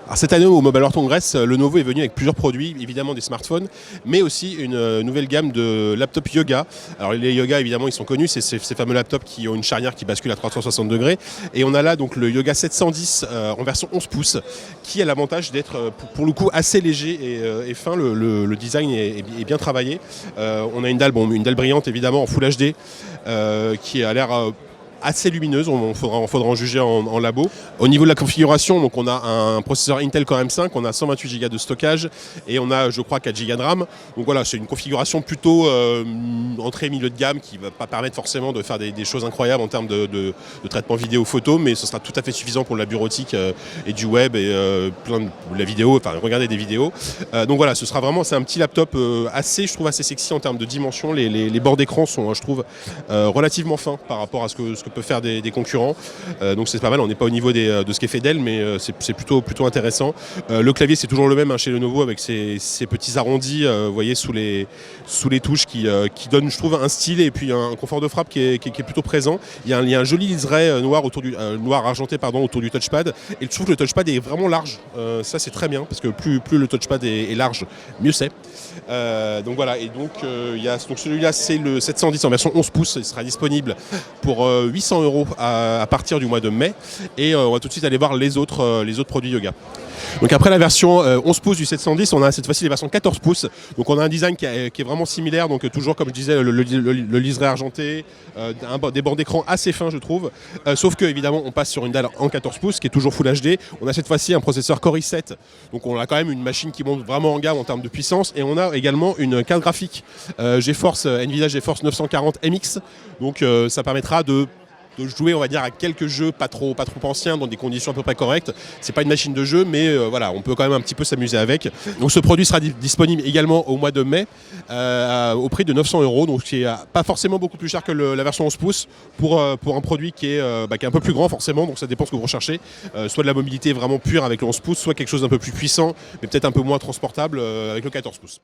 Alors cette année au Mobile World Congress, Lenovo est venu avec plusieurs produits, évidemment des smartphones, mais aussi une nouvelle gamme de laptops Yoga. Alors les Yoga, évidemment, ils sont connus, c'est ces fameux laptops qui ont une charnière qui bascule à 360 degrés. Et on a là donc le Yoga 710 en version 11 pouces, qui a l'avantage d'être pour le coup assez léger et fin. Le design est bien travaillé. On a une dalle brillante évidemment en Full HD, qui a l'air assez lumineuse, il faudra en juger en labo. Au niveau de la configuration, donc on a un processeur Intel Core M5, on a 128 Go de stockage et on a je crois 4 Go de RAM. Donc voilà, c'est une configuration plutôt entrée milieu de gamme qui ne va pas permettre forcément de faire des choses incroyables en termes de traitement vidéo photo, mais ce sera tout à fait suffisant pour la bureautique et du web et de la vidéo, enfin regarder des vidéos. Donc voilà, ce sera vraiment, c'est un petit laptop je trouve assez sexy en termes de dimension. Les bords d'écran sont, je trouve, relativement fins par rapport à ce que peut faire des concurrents. Donc c'est pas mal, on n'est pas au niveau de ce qu'est fait Dell, mais c'est plutôt intéressant. Le clavier c'est toujours le même chez Lenovo avec ces petits arrondis, vous voyez, sous les touches qui donnent, je trouve, un style et puis un confort de frappe qui est plutôt présent. Il y a un joli liseré noir argenté autour du touchpad, et je trouve que le touchpad est vraiment large. Ça c'est très bien parce que plus le touchpad est large, mieux c'est. Donc voilà, et donc celui-là c'est le 710 en version 11 pouces, il sera disponible pour 800 € à partir du mois de mai, et on va tout de suite aller voir les autres produits Yoga. Donc après la version 11 pouces du 710, on a cette fois-ci les versions 14 pouces. Donc on a un design qui est vraiment similaire, donc toujours comme je disais le liseré argenté, des bords d'écran assez fins je trouve, sauf que évidemment on passe sur une dalle en 14 pouces qui est toujours Full HD. On a cette fois-ci un processeur Core i7, donc on a quand même une machine qui monte vraiment en gamme en termes de puissance, et on a également une carte graphique Nvidia GeForce 940 MX, donc ça permettra de jouer, on va dire, à quelques jeux pas trop anciens dans des conditions à peu près correctes. C'est pas une machine de jeu, mais voilà, on peut quand même un petit peu s'amuser avec. Donc ce produit sera disponible également au mois de mai au prix de 900 €, donc qui est pas forcément beaucoup plus cher que la version 11 pouces pour un produit qui est un peu plus grand forcément, donc ça dépend ce que vous recherchez. Soit de la mobilité vraiment pure avec le 11 pouces, soit quelque chose d'un peu plus puissant, mais peut-être un peu moins transportable avec le 14 pouces.